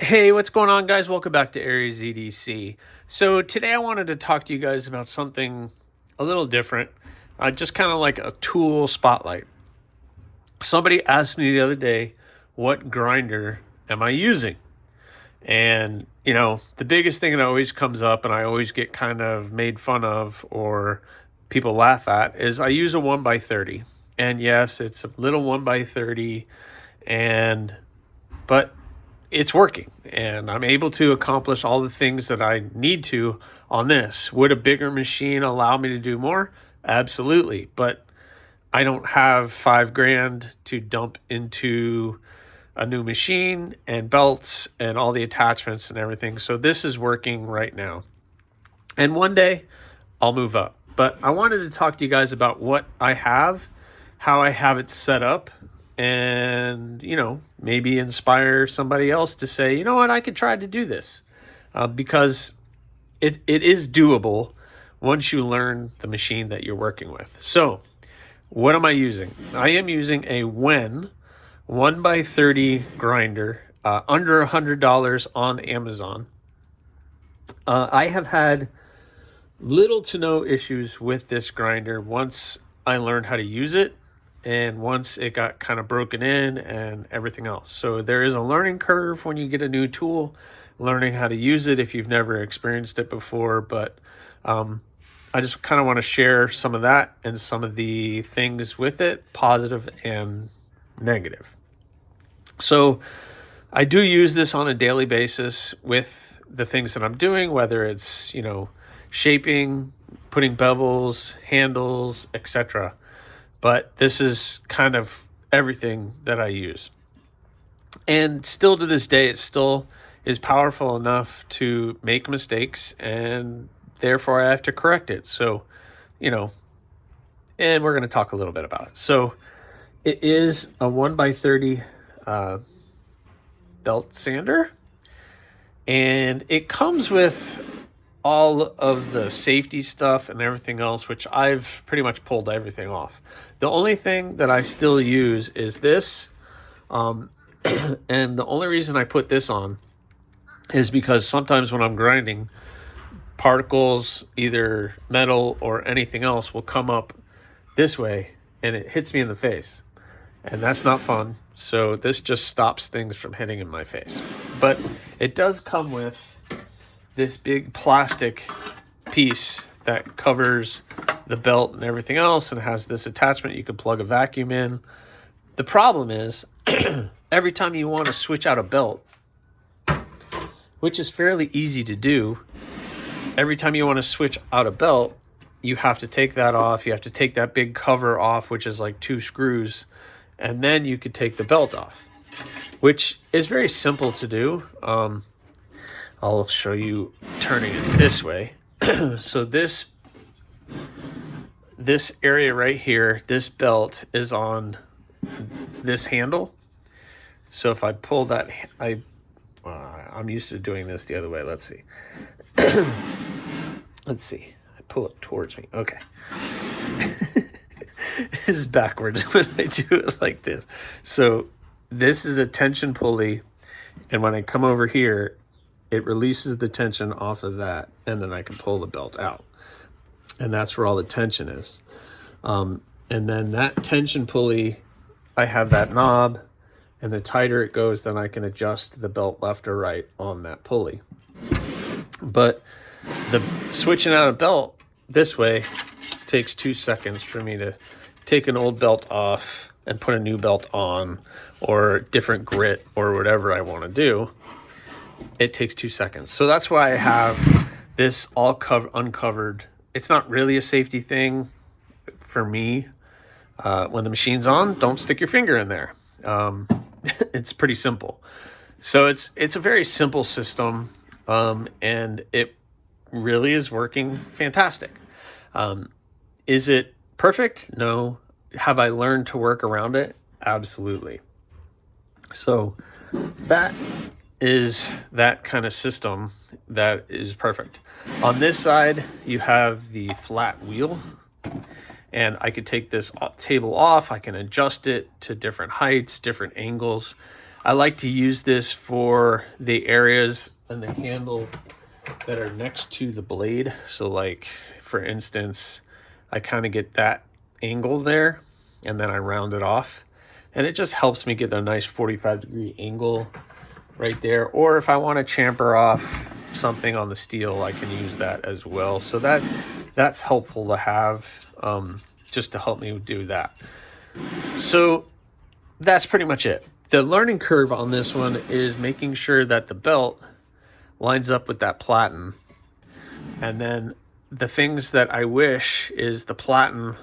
Hey, what's going on, guys? Welcome back to Aries EDC. So today I wanted to talk to you guys about something a little different, just kind of like a tool spotlight. Somebody asked me the other day, what grinder am I using? And, the biggest thing that always comes up and I always get kind of made fun of or people laugh at is I use a 1x30. And yes, it's a little 1x30, but it's working and I'm able to accomplish all the things that I need to on this. Would a bigger machine allow me to do more? Absolutely. But I don't have $5,000 to dump into a new machine and belts and all the attachments and everything. So this is working right now. And one day I'll move up. But I wanted to talk to you guys about what I have, how I have it set up, and, maybe inspire somebody else to say, you know what, I could try to do this. Because it is doable once you learn the machine that you're working with. So what am I using? I am using a Wen 1x30 grinder, under $100 on Amazon. I have had little to no issues with this grinder once I learned how to use it and once it got kind of broken in and everything else. So there is a learning curve when you get a new tool, learning how to use it if you've never experienced it before. But I just kind of want to share some of that and some of the things with it, positive and negative. So I do use this on a daily basis with the things that I'm doing, whether it's, shaping, putting bevels, handles, etc. But this is kind of everything that I use. And still to this day, it still is powerful enough to make mistakes, and therefore I have to correct it. So, and we're going to talk a little bit about it. So it is a 1x30 belt sander, and it comes with all of the safety stuff and everything else, which I've pretty much pulled everything off. The only thing that I still use is this. And the only reason I put this on is because sometimes when I'm grinding, particles, either metal or anything else, will come up this way and it hits me in the face. And that's not fun. So this just stops things from hitting in my face. But it does come with this big plastic piece that covers the belt and everything else, and has this attachment you can plug a vacuum in. The problem is every time you want to switch out a belt, which is fairly easy to do, every time you want to switch out a belt, you have to take that off. You have to take that big cover off, which is like 2 screws, and then you could take the belt off, which is very simple to do. I'll show you turning it this way. So this area right here, this belt is on this handle. So if I pull that, I'm used to doing this the other way. Let's see. Let's see. I pull it towards me. Okay. This is backwards when I do it like this. So this is a tension pulley, and when I come over here, it releases the tension off of that, and then I can pull the belt out. And that's where all the tension is. And then that tension pulley, I have that knob, and the tighter it goes, then I can adjust the belt left or right on that pulley. But the switching out a belt this way takes 2 seconds for me to take an old belt off and put a new belt on, or different grit, or whatever I want to do. It takes 2 seconds. So that's why I have this all uncovered. It's not really a safety thing for me. When the machine's on, don't stick your finger in there. It's pretty simple. So it's a very simple system, and it really is working fantastic. Is it perfect? No. Have I learned to work around it? Absolutely. So that is that kind of system that is perfect. On this side, you have the flat wheel, and I could take this table off. I can adjust it to different heights, different angles. I like to use this for the areas and the handle that are next to the blade. So like, for instance, I kind of get that angle there and then I round it off. And it just helps me get a nice 45-degree angle right there. Or if I want to chamfer off something on the steel, I can use that as well. So that's helpful to have, just to help me do that. So that's pretty much it. The learning curve on this one is making sure that the belt lines up with that platen. And then the things that I wish is the platen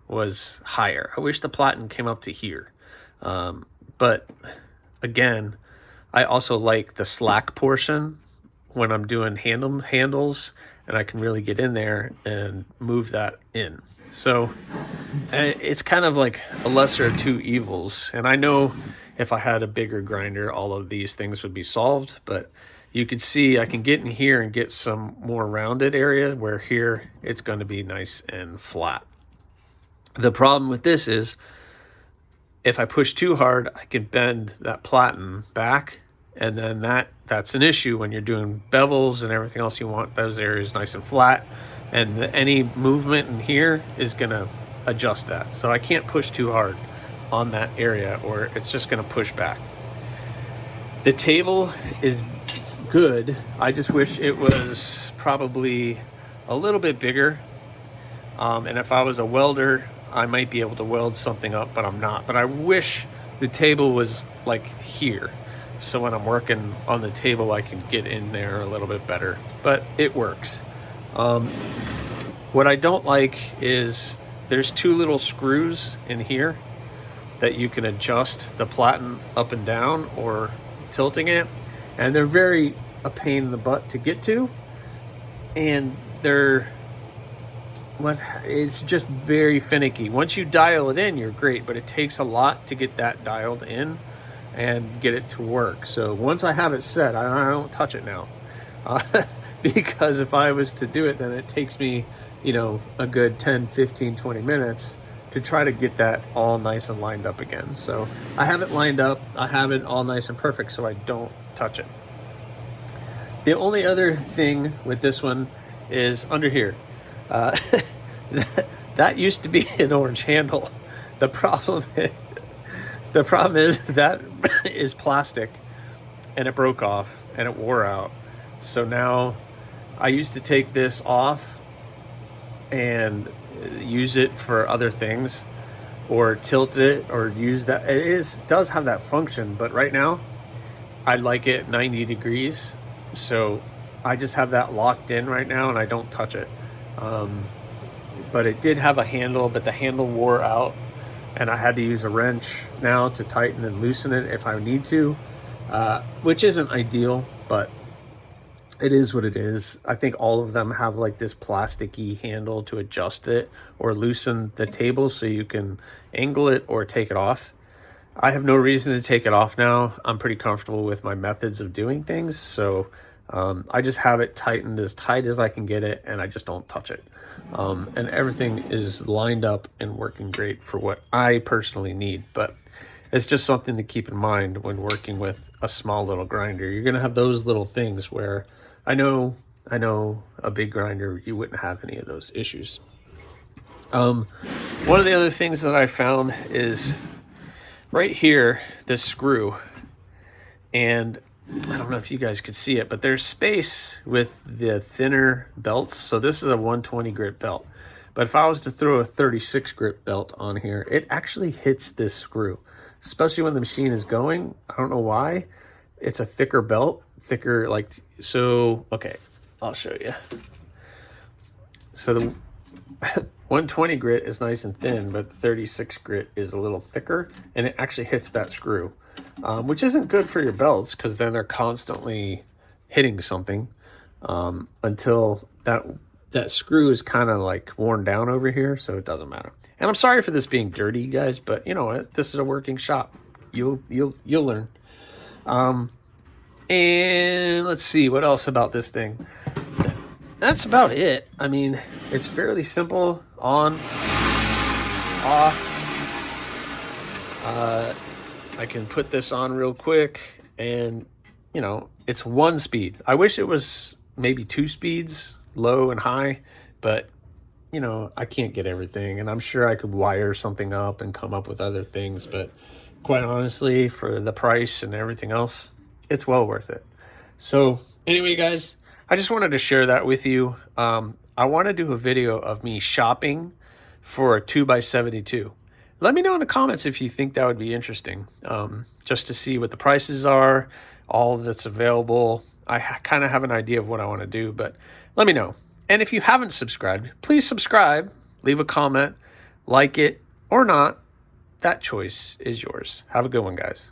was higher. I wish the platen came up to here. But again, I also like the slack portion when I'm doing handles, and I can really get in there and move that in. So it's kind of like a lesser of two evils. And I know if I had a bigger grinder, all of these things would be solved, but you can see I can get in here and get some more rounded area, where here it's going to be nice and flat. The problem with this is if I push too hard, I can bend that platen back, and then that's an issue when you're doing bevels and everything else. You want those areas nice and flat, and any movement in here is going to adjust that. So I can't push too hard on that area or it's just going to push back. The table is good. I just wish it was probably a little bit bigger. And if I was a welder, I might be able to weld something up, but I'm not. But I wish the table was like here. So when I'm working on the table, I can get in there a little bit better, but it works. What I don't like is there's two little screws in here that you can adjust the platen up and down or tilting it. And they're very a pain in the butt to get to. And it's just very finicky. Once you dial it in, you're great, but it takes a lot to get that dialed in and get it to work. So once I have it set, I don't touch it now. Because if I was to do it, then it takes me, a good 10, 15, 20 minutes to try to get that all nice and lined up again. So I have it lined up. I have it all nice and perfect, so I don't touch it. The only other thing with this one is under here. That used to be an orange handle. The problem is that is plastic, and it broke off and it wore out. So now I used to take this off and use it for other things, or tilt it, or use that. It does have that function, but right now I like it 90 degrees. So I just have that locked in right now and I don't touch it. But it did have a handle, but the handle wore out and I had to use a wrench now to tighten and loosen it if I need to, which isn't ideal, but it is what it is. I think all of them have like this plasticky handle to adjust it or loosen the table so you can angle it or take it off. I have no reason to take it off now. I'm pretty comfortable with my methods of doing things. So I just have it tightened as tight as I can get it, and I just don't touch it. And everything is lined up and working great for what I personally need. But it's just something to keep in mind when working with a small little grinder. You're going to have those little things where I know a big grinder, you wouldn't have any of those issues. One of the other things that I found is right here, this screw, and I don't know if you guys could see it, but there's space with the thinner belts. So this is a 120 grit belt. But if I was to throw a 36 grit belt on here, it actually hits this screw, especially when the machine is going. I don't know why. It's a thicker belt, okay, I'll show you. So the 120 grit is nice and thin, but 36 grit is a little thicker, and it actually hits that screw, which isn't good for your belts because then they're constantly hitting something until that screw is kind of like worn down over here, so it doesn't matter. And I'm sorry for this being dirty, you guys, but you know what? This is a working shop. You'll learn. And let's see what else about this thing. That's about it. I mean, it's fairly simple. On, off. I can put this on real quick, and you know, it's one speed. I wish it was maybe two speeds, low and high, but you know, I can't get everything, and I'm sure I could wire something up and come up with other things, but quite honestly, for the price and everything else, it's well worth it. So anyway, guys, I just wanted to share that with you. I want to do a video of me shopping for a 2x72. Let me know in the comments if you think that would be interesting, just to see what the prices are, all that's available. I kind of have an idea of what I want to do, but let me know. And if you haven't subscribed, please subscribe, leave a comment, like it or not. That choice is yours. Have a good one, guys.